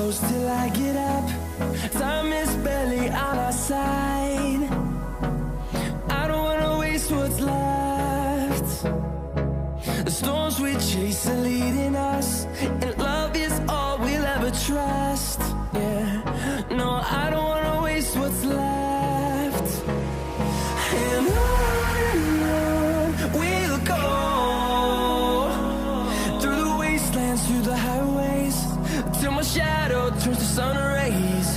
close till I get up. Time is barely on our side. I don't wanna waste what's left. The storms we chase are leading us, and love is all we'll ever trust. Yeah, no, I don't wanna waste what's left. And on we'll go, through the wastelands, through the highways, till my shadow turns to sun rays.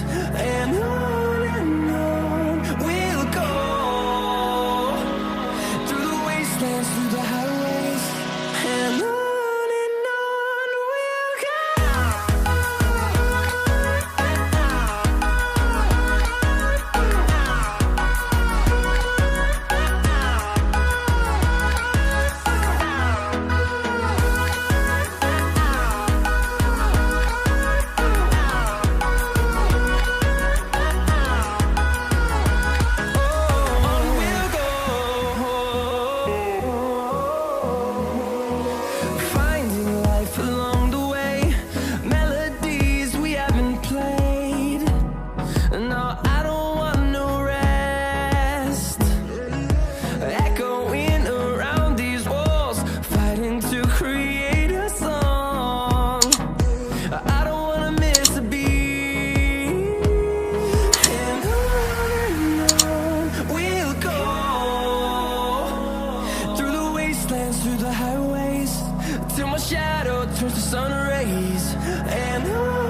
And on we'll go, through the wastelands, through the highways, and on we'll go. Through the highways, till my shadow turns to sun rays. And on